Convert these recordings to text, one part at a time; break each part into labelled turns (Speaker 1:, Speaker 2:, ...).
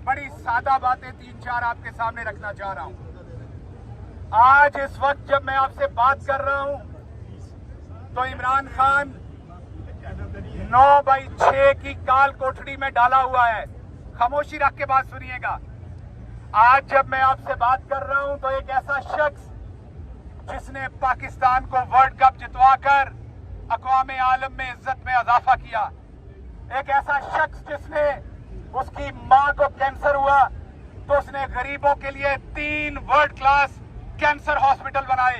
Speaker 1: बड़ी सादा बातें 3-4 आपके सामने रखना चाह रहा हूं। आज इस वक्त जब मैं आपसे बात कर रहा हूं तो इमरान खान 9/6 की काल कोठड़ी में डाला हुआ है। खामोशी रख के बात सुनिएगा। आज जब मैं आपसे बात कर रहा हूं तो एक ऐसा शख्स जिसने पाकिस्तान को वर्ल्ड कप जितवाकर अक़वाम आलम में इज्जत में इजाफा किया, एक ऐसा शख्स जिसने उसकी मां को कैंसर हुआ तो उसने गरीबों के लिए 3 वर्ल्ड क्लास कैंसर हॉस्पिटल बनाए।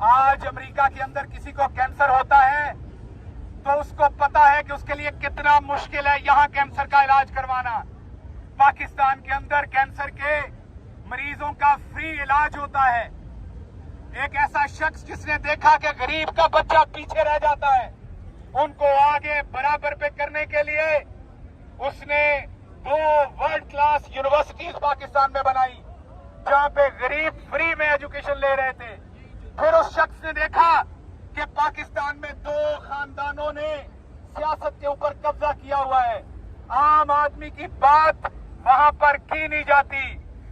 Speaker 1: आज अमेरिका के अंदर किसी को कैंसर होता है तो उसको पता है कि उसके लिए कितना मुश्किल है यहां कैंसर का इलाज करवाना। पाकिस्तान के अंदर कैंसर के मरीजों का फ्री इलाज होता है। एक ऐसा शख्स जिसने देखा कि गरीब का बच्चा पीछे रह जाता है, उनको आगे बराबर पे करने के लिए उसने 2 वर्ल्ड क्लास यूनिवर्सिटीज पाकिस्तान में बनाई जहां पे गरीब फ्री में एजुकेशन ले रहे थे। फिर उस शख्स ने देखा कि पाकिस्तान में 2 खानदानों ने सियासत के ऊपर कब्जा किया हुआ है, आम आदमी की बात वहां पर की नहीं जाती।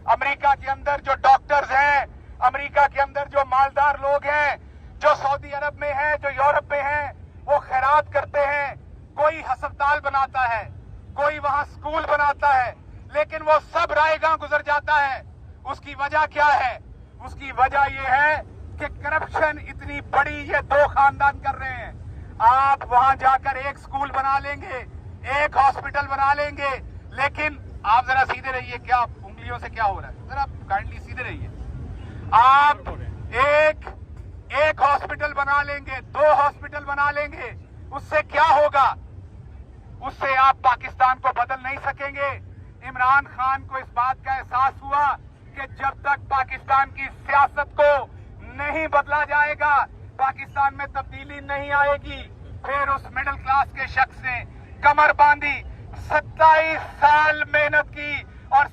Speaker 1: अमेरिका के अंदर जो डॉक्टर्स हैं, अमेरिका के अंदर जो मालदार लोग हैं, जो सऊदी अरब में हैं, जो यूरोप में हैं, वो खैरात करते हैं। कोई अस्पताल बनाता है, कोई वहां स्कूल बनाता है, लेकिन वो सब रायगां गुजर जाता है। उसकी वजह क्या है? उसकी वजह ये है कि करप्शन इतनी बड़ी ये 2 खानदान कर रहे हैं। आप वहां जाकर एक स्कूल बना लेंगे, एक हॉस्पिटल बना लेंगे, लेकिन आप जरा सीधे रहिए। क्या उंगलियों से क्या हो रहा है? जरा काइंडली सीधे रहिए। आप एक हॉस्पिटल बना लेंगे, 2 हॉस्पिटल बना लेंगे, उससे क्या होगा? उससे आप पाकिस्तान को बदल नहीं सकेंगे। इमरान खान को इस बात का एहसास हुआ कि जब तक पाकिस्तान की सियासत को नहीं बदला जाएगा, पाकिस्तान में तब्दीली नहीं आएगी। फिर उस मिडिल क्लास के शख्स ने कमर बांधी, 27 साल मेहनत की और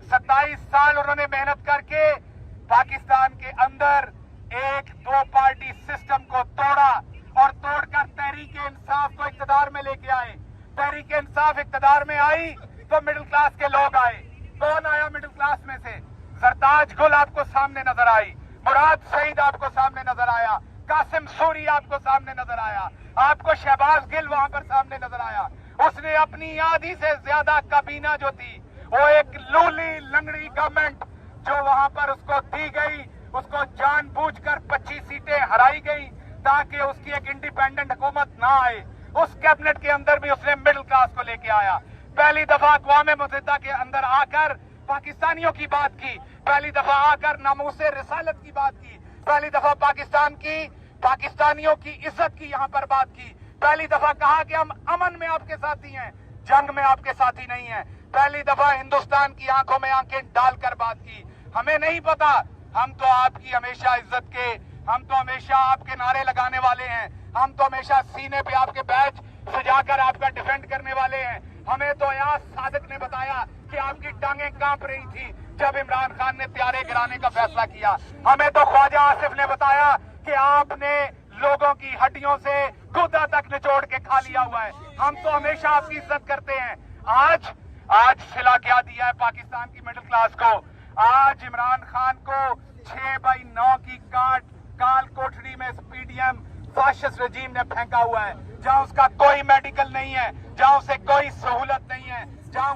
Speaker 1: 27 साल उन्होंने मेहनत करके पाकिस्तान के अंदर एक 2 पार्टी सिस्टम को तोड़ा और तोड़कर तहरीक इंसाफ को इक़्तिदार में लेके आए। तहरीक इंसाफ इक़्तिदार में आई तो मिडिल क्लास के लोग आए। कौन आया मिडिल क्लास में से? जरताज गुल आपको सामने नजर आई, मुराद सईद आपको सामने नजर आया, कासिम सूरी आपको सामने नजर आया, आपको शहबाज गिल वहां पर सामने नजर आया। उसने अपनी आधी से ज्यादा काबीना जो थी, वो एक लूली लंगड़ी गवर्नमेंट जो वहां पर उसको दी गई, उसको जानबूझकर 25 सीटें हराई गई ताकि उसकी एक इंडिपेंडेंट हुकूमत ना आए। उस कैबिनेट के अंदर भी उसने मिडिल क्लास को लेके आया। पहली दफा अक़वाम मुत्तहिदा के अंदर आकर पाकिस्तानियों की बात की, पहली दफा आकर नामूसे रिसालत की बात की, पहली दफा पाकिस्तानियों की इज्जत की यहां पर बात की, पहली दफा कहा कि हम अमन में आपके साथी हैं, जंग में आपके साथी नहीं हैं। पहली दफा हिंदुस्तान की आंखों में आंखें डालकर बात की। हमें नहीं पता, हम तो आपकी हमेशा इज्जत के, हम तो हमेशा आपके नारे लगाने वाले हैं, हम तो हमेशा सीने पे आपके बैच सजाकर आपका डिफेंड करने वाले हैं। हमें तो यार सादिक ने बताया कि आपकी टांगें कांप रही थी जब इमरान खान ने त्यारे गिराने का फैसला किया। हमें तो ख्वाजा आसिफ ने बताया कि आपने लोगों की हड्डियों से गुदा तक निचोड़ के खा लिया हुआ है। हम तो हमेशा आपकी इज्जत करते हैं। आज सिला क्या दिया है पाकिस्तान की मिडिल क्लास को? आज इमरान खान को 6/9 की काल कोठड़ी में पीडीएम फाशिस्ट रजीम ने फेंका हुआ है, जहां उसका कोई मेडिकल नहीं है, जहां उसे कोई सहूलत नहीं है, जहां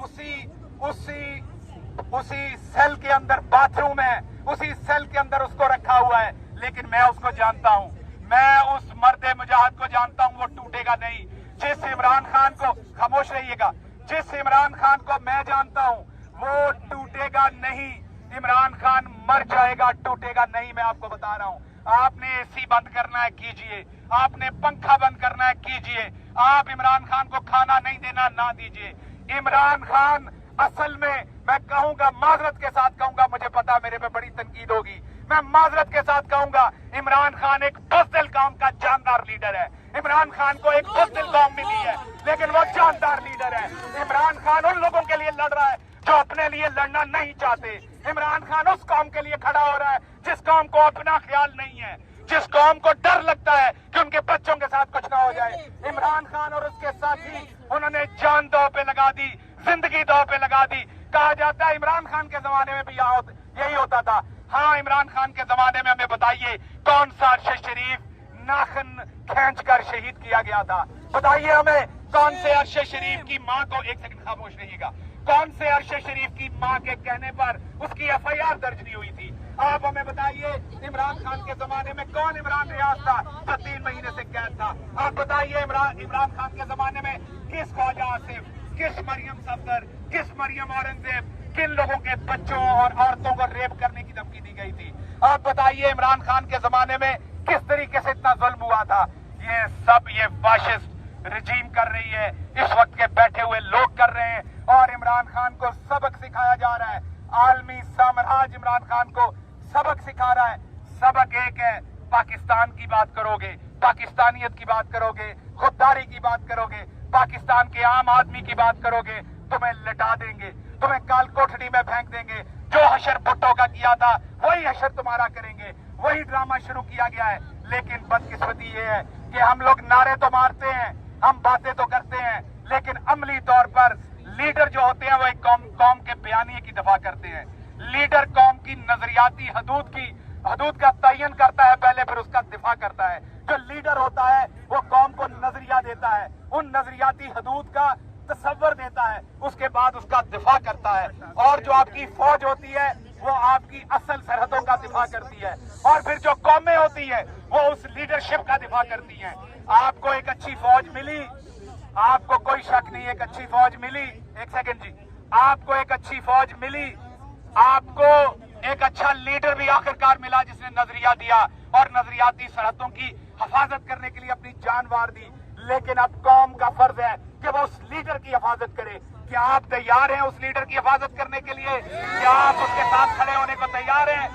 Speaker 1: उसी सेल के अंदर बाथरूम है, उसी सेल के अंदर उसको रखा हुआ है। लेकिन मैं उसको जानता हूं, मैं उस मर्दे मुजाहिद को जानता हूं, वो टूटेगा नहीं। जिस इमरान खान को, खामोश रहिएगा, जिस इमरान खान को मैं जानता हूं वो टूटेगा नहीं। इमरान खान मर जाएगा, टूटेगा नहीं। मैं आपको बता रहा हूं। आपने एसी बंद करना है कीजिए, आपने पंखा बंद करना है कीजिए, आप इमरान खान को खाना नहीं देना ना दीजिए। इमरान खान असल में, मैं कहूंगा, माजरत के साथ कहूंगा, मुझे पता मेरे पे बड़ी तनकीद होगी, मैं माजरत के साथ कहूंगा, इमरान खान एक बुज़दिल कौम का जानदार लीडर है। इमरान खान को एक बुज़दिल कौम मिली है, लेकिन वो जानदार लीडर है। इमरान खान उन लोगों के लिए लड़ रहा है जो अपने लिए लड़ना नहीं चाहते। इमरान खान उस कौम के लिए खड़ा हो रहा है जिस कौम को अपना ख्याल नहीं है, जिस कौम को डर लगता है कि उनके बच्चों के साथ कुछ ना हो जाए। इमरान खान और उसके साथी, उन्होंने जान दांव पे लगा दी, जिंदगी दांव पे लगा दी। कहा जाता है इमरान खान के जमाने में भी यही होता था। हाँ, इमरान खान के जमाने में हमें बताइए कौन सा अरशद शरीफ नाखन खींचकर शहीद किया गया था? बताइए हमें, कौन से अरशद शरीफ की मां को, एक सेकंड खामोश रहिएगा, कौन से अरशद शरीफ की मां के कहने पर उसकी एफआईआर दर्ज नहीं हुई थी? आप हमें बताइए, इमरान खान के जमाने में कौन इमरान रियाज था जो 3 महीने से कैद था? आप बताइए, इमरान खान के जमाने में किस ख्वाजा आसिफ, किस मरियम सफदर, किस मरियम औरंगजेब, किन लोगों के बच्चों और औरतों को रेप करने की धमकी दी गई थी? आप बताइए, इमरान खान के जमाने में किस तरीके से इतना जुल्म हुआ था? ये सब ये फाशिस्ट रजीम कर रही है, इस वक्त के बैठे हुए लोग कर रहे हैं, और इमरान खान को सबक सिखाया जा रहा है। आलमी साम्राज्य इमरान खान को सबक सिखा रहा है। सबक एक है, पाकिस्तान की बात करोगे, पाकिस्तानियत की बात करोगे, खुददारी की बात करोगे, पाकिस्तान के आम आदमी की बात करोगे, तुम्हें लटा देंगे, तुम्हें काल कोठरी में फेंक देंगे। जो हशर भुट्टो का किया था वही हशर तुम्हारा करेंगे। वही ड्रामा शुरू किया गया है। लेकिन बदकिस्मती ये है कि हम लोग नारे तो मारते हैं, हम बातें तो करते हैं, लेकिन अमली तौर पर लीडर जो होते हैं वो एक कौम के बयानिए की दफा करते हैं। लीडर कौम की नजरियाती हदूद का तयन करता है पहले, फिर उसका दिफा करता है। जो लीडर होता है वो कौम को नजरिया देता है, उन नजरियाती हदूद का तसव्वुर देता है, उसके बाद उसका दिफा करता है। और जो आपकी फौज होती है वो आपकी असल सरहदों का दिफा करती है, और फिर जो कौमें होती है वो उस लीडरशिप का दिफा करती हैं। आपको एक अच्छी फौज मिली, आपको कोई शक नहीं, एक अच्छी फौज मिली, एक सेकंड जी, आपको एक अच्छी फौज मिली, आपको एक अच्छा लीडर भी आखिरकार मिला जिसने नजरिया दिया और नजरियाती सरहदों की हिफाजत करने के लिए अपनी जान वार दी। लेकिन अब कौम का फर्ज है कि वो उस लीडर की हिफाजत करे। क्या आप तैयार हैं उस लीडर की हिफाजत करने के लिए? क्या आप उसके साथ खड़े होने को तैयार हैं?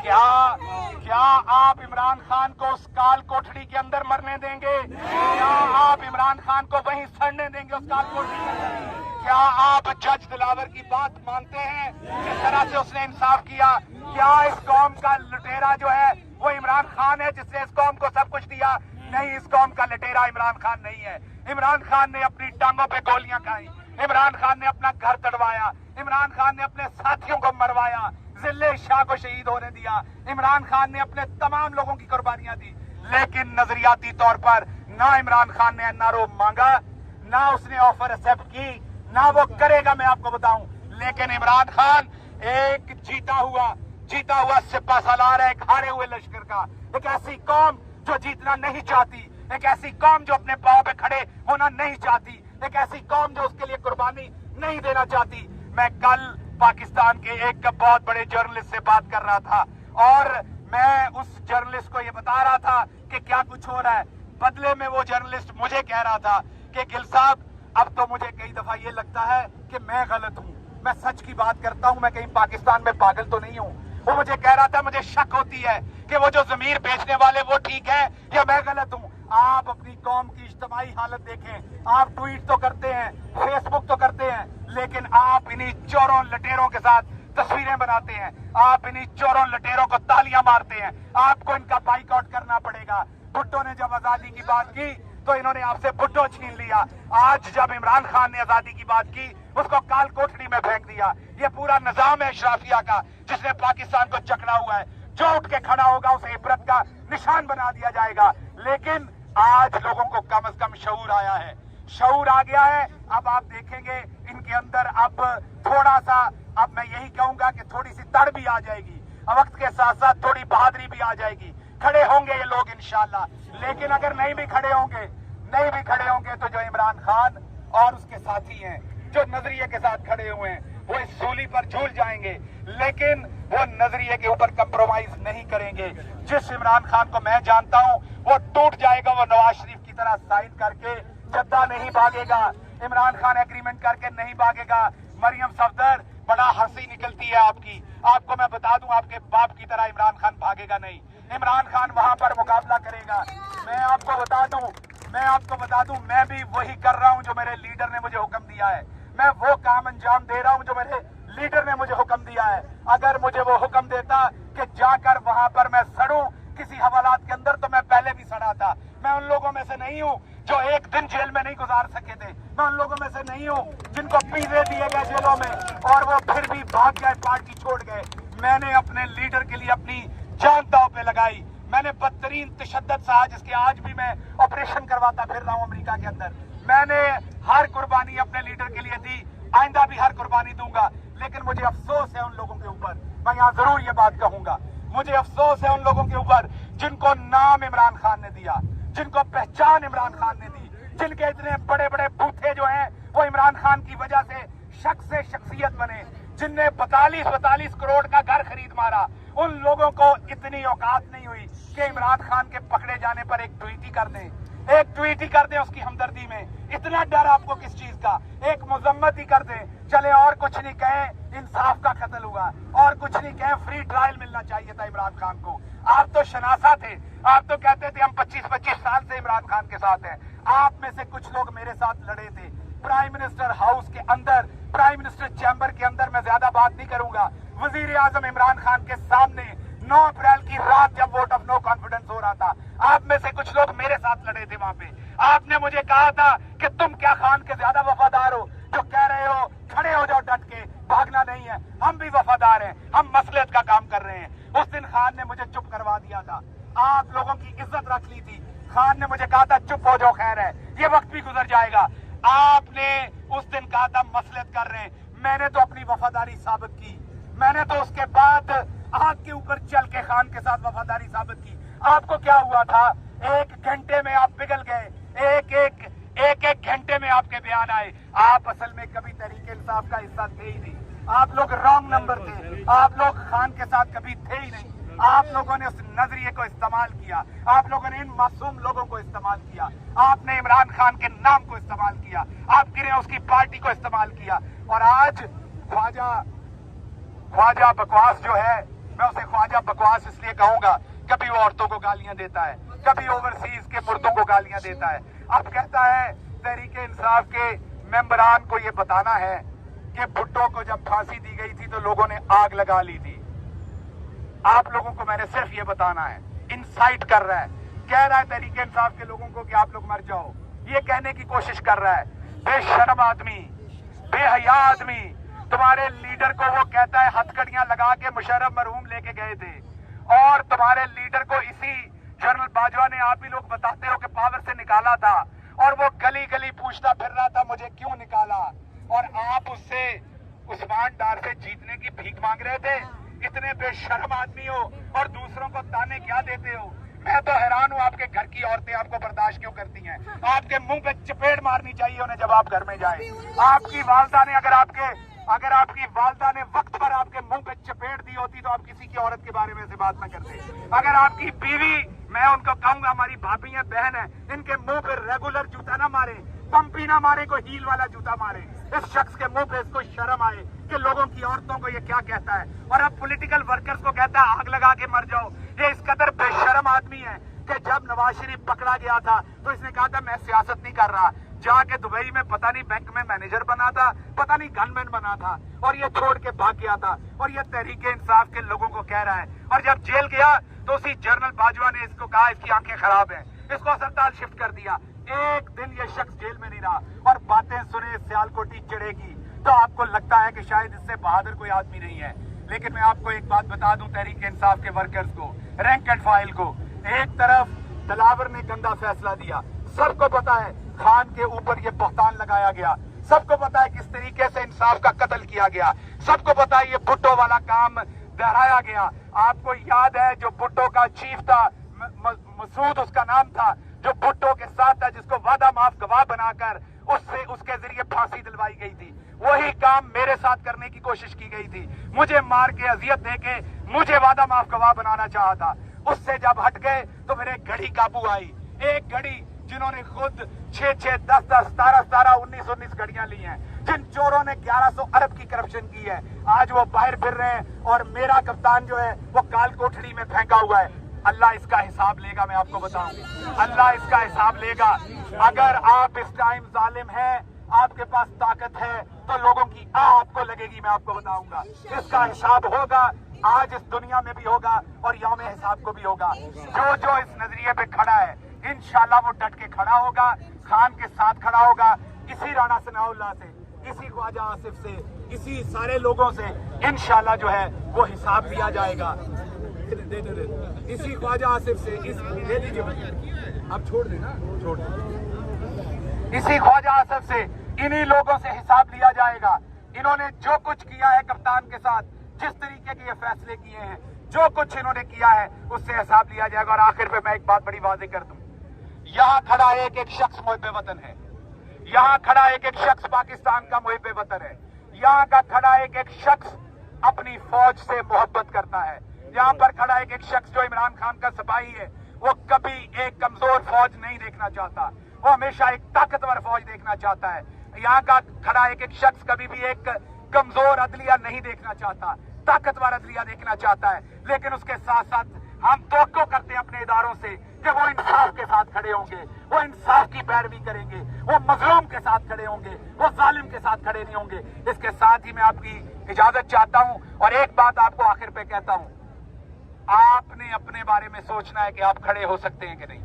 Speaker 1: क्या आप इमरान खान को उस काल कोठरी के अंदर मरने देंगे? क्या आप इमरान खान को वहीं सड़ने देंगे उस काल कोठरी के अंदर? क्या आप जज दिलावर की बात मानते हैं जिस तरह से उसने इंसाफ किया? क्या इस कौम का लुटेरा जो है वो इमरान खान है जिसने इस कौम को सब कुछ दिया? नहीं, इस कौम का लुटेरा इमरान खान नहीं है। इमरान खान ने अपनी टांगों पे गोलियां खाई, इमरान खान ने अपना घर तड़वाया, इमरान खान ने अपने साथियों को मरवाया, जिले शाह को शहीद होने दिया, इमरान खान ने अपने तमाम लोगों की कुर्बानियां दी। लेकिन नजरियाती तौर पर ना इमरान खान ने एनआरओ मांगा, ना उसने ऑफर एक्सेप्ट की, ना वो करेगा, मैं आपको बताऊं। लेकिन इमरान खान एक जीता हुआ सिपा सालार है, एक हारे हुए लश्कर का। एक ऐसी कौम जो जीतना नहीं चाहती, एक ऐसी कौम जो अपने पांव पे खड़े होना नहीं चाहती, एक ऐसी कौम जो उसके लिए कुर्बानी नहीं देना चाहती। मैं कल पाकिस्तान के एक बहुत बड़े जर्नलिस्ट से बात कर रहा था और मैं उस जर्नलिस्ट को ये बता रहा था कि क्या कुछ हो रहा है। बदले में वो जर्नलिस्ट मुझे कह रहा था कि गिल साहब, अब तो मुझे कई दफा ये लगता है कि मैं गलत हूँ, मैं सच की बात करता हूँ, मैं कहीं पाकिस्तान में पागल तो नहीं हूँ। वो मुझे कह रहा था मुझे शक होती है कि वो जो जमीर बेचने वाले वो ठीक है या मैं गलत हूँ। आप अपनी कौम की इज्तिमाई हालत देखें, आप ट्वीट तो करते हैं, फेसबुक तो करते हैं, लेकिन आप इन्हीं चोरों लटेरों के साथ तस्वीरें बनाते हैं, आप इन्हीं चोरों लटेरों को तालियां मारते हैं। आपको इनका बाइकआउट करना पड़ेगा। भुट्टो ने जब आजादी की बात की तो इन्होंने आपसे भुट्टो छीन लिया। आज जब इमरान खान ने आजादी की बात की उसको काल कोठरी में फेंक दिया। ये पूरा निजाम है अशराफिया का जिसने पाकिस्तान को जकड़ा हुआ है। जो उठ के खड़ा होगा उसे इबरत का निशान बना दिया जाएगा। लेकिन आज लोगों को कम से कम शऊर आया है, शऊर आ गया है। अब आप देखेंगे इनके अंदर अब थोड़ा सा, अब मैं यही कहूंगा कि थोड़ी सी तड़ भी आ जाएगी, वक्त के साथ साथ थोड़ी बहादुरी भी आ जाएगी। खड़े होंगे ये लोग इंशाल्लाह। लेकिन अगर नहीं भी खड़े होंगे तो जो इमरान खान और उसके साथी हैं, जो नजरिए के साथ खड़े हुए हैं, वो इस सूली पर झूल जाएंगे, लेकिन वो नजरिए के ऊपर कंप्रोमाइज नहीं करेंगे। जिस इमरान खान को मैं जानता हूं वो टूट जाएगा, वो नवाज शरीफ की तरह साइन करके जद्दा नहीं भागेगा, इमरान खान एग्रीमेंट करके नहीं भागेगा। मरियम सफदर, बड़ा हंसी निकलती है आपकी। आपको मैं बता दूं, आपके बाप की तरह इमरान खान भागेगा नहीं। इमरान खान वहां पर मुकाबला करेगा। मैं आपको बता दूं, मैं भी वही कर रहा हूं जो मेरे लीडर ने मुझे हुक्म दिया है। मैं वो काम अंजाम दे रहा हूं जो मेरे लीडर ने मुझे हुक्म दिया है। अगर मुझे वो हुक्म देता कि जाकर वहां पर मैं सड़ूं किसी हवालात के अंदर, तो मैं पहले भी सड़ा था। मैं उन लोगों में से नहीं हूं जो एक दिन जेल में नहीं गुजार सके थे। मैं उन लोगों में से नहीं हूं जिनको पीजे दिए गए जेलों में और वो फिर भी भाग गए, पार्टी छोड़ गए। मैंने अपने लीडर के लिए अपनी जान दांव पे लगाई। मैंने बदतरीन तशद्दुद साजिश के आज भी मैं ऑपरेशन करवाता फिर रहा हूं अमेरिका के अंदर। मैंने हर कुर्बानी अपने लीडर के लिए दी, आइंदा भी हर कुर्बानी दूंगा। लेकिन मुझे अफसोस है उन लोगों के ऊपर, मैं यहाँ जरूर ये बात कहूंगा, मुझे अफसोस है उन लोगों के ऊपर जिनको नाम इमरान खान ने दिया, जिनको पहचान इमरान खान ने दी, जिनके इतने बड़े बड़े बूथे जो हैं वो इमरान खान की वजह से शख्स से शख्सियत बने, जिनने 42 करोड़ का घर खरीद मारा। उन लोगों को इतनी औकात नहीं हुई कि इमरान खान के पकड़े जाने पर एक ट्वीट ही कर दें, एक ट्वीट ही कर दें उसकी हमदर्दी में। इतना डर आपको किस चीज का? एक मुजम्मत ही कर दें, चले और कुछ नहीं कहें, इंसाफ का कत्ल हुआ, और कुछ नहीं कहें, फ्री ट्रायल मिलना चाहिए था इमरान खान को। आप तो शनासा थे, आप तो कहते थे हम 25-25 साल से इमरान खान के साथ हैं। आप में से कुछ लोग मेरे साथ लड़े थे प्राइम मिनिस्टर हाउस के अंदर, प्राइम मिनिस्टर चैम्बर के अंदर। मैं ज्यादा बात नहीं करूंगा। वजीर आजम इमरान खान के सामने 9 अप्रैल की रात जब वोट ऑफ नो कॉन्फिडेंस हो रहा था, आप में से कुछ लोग मेरे साथ लड़े थे वहां पे। आपने मुझे कहा था कि तुम क्या खान के ज्यादा वफादार हो, जो कह रहे हो खड़े हो जाओ डट के, भागना नहीं है। हम भी वफादार हैं, हम मसलियत का काम कर रहे हैं। उस दिन खान ने मुझे चुप करवा दिया था, आप लोगों की इज्जत रख ली थी। खान ने मुझे कहा था चुप हो जाओ, खैर है, ये वक्त भी गुजर जाएगा। आपने उस दिन कहा था मसलियत कर रहे हैं, मैंने तो अपनी वफादारी साबित की। मैंने तो उसके बाद आग के ऊपर चल के खान के साथ वफादारी साबित की। आपको क्या हुआ था? 1 घंटे में आप पिघल गए, एक घंटे में आपके बयान आए। आप असल में कभी तहरीक इंसाफ का हिस्सा थे ही नहीं, आप लोग रॉन्ग नंबर थे, आप लोग खान के साथ कभी थे ही नहीं। आप लोगों ने उस नजरिए को इस्तेमाल किया, आप लोगों ने इन मासूम लोगों को इस्तेमाल किया, आपने इमरान खान के नाम को इस्तेमाल किया, आपने उसकी पार्टी को इस्तेमाल किया। और आज ख्वाजा बकवास जो है, मैं उसे ख्वाजा बकवास इसलिए कहूंगा, कभी वो औरतों को गालियां देता है, कभी ओवरसीज के मुर्दों को गालियां देता है। अब कहता है तहरीक इंसाफ के मेंबरान को ये बताना है कि भुट्टो को जब फांसी दी गई थी तो लोगों ने आग लगा ली थी। आप लोगों को मैंने सिर्फ ये बताना है, इंसाइट कर रहा है, कह रहा है तहरीक इंसाफ के लोगों को कि आप लोग मर जाओ, ये कहने की कोशिश कर रहा है। बेशर्म आदमी, बेहया आदमी, तुम्हारे लीडर को वो कहता है हथकड़ियां लगा के मुशर्रफ मरहूम लेके गए थे, और तुम्हारे लीडर को इसी जनरल बाजवा ने, आप ही लोग बताते हो कि पावर से निकाला था, और वो गली गली पूछता फिर रहा था मुझे क्यों निकाला, और आप उससे उस्मान डार से जीतने की भीख मांग रहे थे। इतने बेशर्म आदमी हो और दूसरों को ताने क्या देते हो। मैं तो हैरान हूं, आपके घर की औरतें आपको बर्दाश्त क्यों करती हैं? आपके मुंह पे चपेट मारनी चाहिए उन्हें जब आप घर में जाए। आपकी वालदा ने अगर आपकी वालदा ने वक्त पर आपके मुंह पे चपेट दी होती तो आप किसी की औरत के बारे में से बात न करते। अगर आपकी बीवी, मैं उनको कहूंगा हमारी भाभी है, बहन है, इनके मुंह पे रेगुलर जूता ना मारे, पंपी ना मारे, कोई हील वाला जूता मारे। इस शख्स के मुंह पे इसको शर्म आए कि लोगों की औरतों को ये क्या कहता है, और अब पॉलिटिकल वर्कर्स को कहता है आग लगा के मर जाओ। ये इस कदर बेशर्म आदमी है कि जब नवाज शरीफ पकड़ा गया था तो इसने कहा था मैं सियासत नहीं कर रहा, जाके दुबई में पता नहीं बैंक में मैनेजर बना था, पता नहीं गनमैन बना था, और ये छोड़ के भाग गया था। और ये तहरीक इंसाफ के लोगों को कह रहा है, और जब जेल गया तो उसी जनरल बाजवा ने इसको कहा इसकी आंखें खराब हैं, इसको अस्पताल शिफ्ट कर दिया। एक दिन ये शख्स जेल में नहीं रहा, और बातें सुने सियालकोटी चिढ़ेगी तो आपको लगता है कि शायद इससे बहादुर कोई आदमी नहीं है। लेकिन मैं आपको एक बात बता दूं, तहरीक इंसाफ के वर्कर्स को, रैंक एंड फाइल को, एक तरफ दिलावर ने गंदा फैसला दिया, सबको पता है खान के ऊपर ये बहतान लगाया गया, सबको पता है किस तरीके से इंसाफ का कत्ल किया गया, सबको पता है ये भुट्टो वाला काम दोहराया गया। आपको याद है जो भुट्टो का चीफ था, मसूद उसका नाम था, जो भुट्टो के साथ था, जिसको वादा माफ गवाह बनाकर उसके जरिए फांसी दिलवाई गई थी, वही काम मेरे साथ करने की कोशिश की गई थी। मुझे मार के अजियत देके मुझे वादा माफ गवाह बनाना चाहा था। उससे जब हट गए तो मेरे घड़ी काबू आई, एक घड़ी जिन्होंने खुद 6-6, 10-10, 17-17, 19-19 घड़ियां ली हैं, जिन चोरों ने 1100 अरब की करप्शन की है, आज वो बाहर फिर रहे हैं, और मेरा कप्तान जो है वो काल कोठड़ी में फेंका हुआ है। अल्लाह इसका हिसाब लेगा, मैं आपको बताऊं, अल्लाह इसका हिसाब लेगा। अगर आप इस टाइम जालिम हैं, आपके पास ताकत है, तो लोगों की आपको लगेगी, मैं आपको बताऊंगा। इसका हिसाब होगा, आज इस दुनिया में भी होगा और यौम हिसाब को भी होगा। जो जो इस नजरिए पे खड़ा है इंशाल्लाह वो डट के खड़ा होगा, खान के साथ खड़ा होगा, इसी राणा सनाउल्लाह से, इसी ख्वाजा आसिफ से, इसी सारे लोगों से इंशाल्लाह जो है वो हिसाब लिया जाएगा। इसी ख्वाजा आसिफ से, दे दीजिए, आप छोड़ देना, छोड़ दें। इसी ख्वाजा आसिफ से, इन्हीं लोगों से हिसाब लिया जाएगा। इन्होंने जो कुछ किया है कप्तान के साथ, जिस तरीके के ये फैसले किए हैं, जो कुछ इन्होंने किया है, उससे हिसाब लिया जाएगा। और आखिर पे मैं एक बात बड़ी वाज़ेह कर दूं, यहां खड़ा एक एक शख्स मुहिब्बे वतन है, यहां खड़ा एक एक शख्स पाकिस्तान का मुहिब्बे वतन है, यहां का खड़ा एक एक शख्स अपनी फौज से मोहब्बत करता है। यहां पर खड़ा एक एक शख्स जो इमरान खान का सिपाही है, वो कभी एक कमजोर फौज नहीं देखना चाहता, वो हमेशा एक ताकतवर फौज देखना चाहता है। यहाँ का खड़ा एक एक शख्स कभी भी एक कमजोर अदलिया नहीं देखना चाहता, ताकतवर अदलिया देखना चाहता है। लेकिन उसके साथ साथ हम तवक्को करते हैं अपने इदारों से कि वो इंसाफ के साथ खड़े होंगे, वो इंसाफ की पैरवी करेंगे, वो मजलूम के साथ खड़े होंगे, वो जालिम के साथ खड़े नहीं होंगे। इसके साथ ही मैं आपकी इजाजत चाहता हूं और एक बात आपको आखिर पे कहता हूं, आपने अपने बारे में सोचना है कि आप खड़े हो सकते हैं कि नहीं।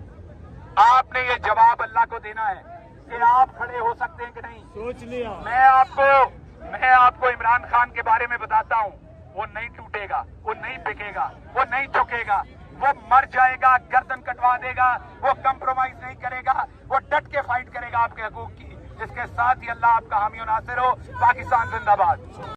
Speaker 1: आपने ये जवाब अल्लाह को देना है कि आप खड़े हो सकते हैं कि नहीं।
Speaker 2: सोच लिया।
Speaker 1: मैं आपको इमरान खान के बारे में बताता हूं, वो नहीं टूटेगा, वो नहीं बिकेगा, वो नहीं झुकेगा, वो मर जाएगा, गर्दन कटवा देगा, वो कंप्रोमाइज नहीं करेगा, वो डट के फाइट करेगा आपके हकूक की। इसके साथ ही अल्लाह आपका हामी और नासिर हो। पाकिस्तान जिंदाबाद।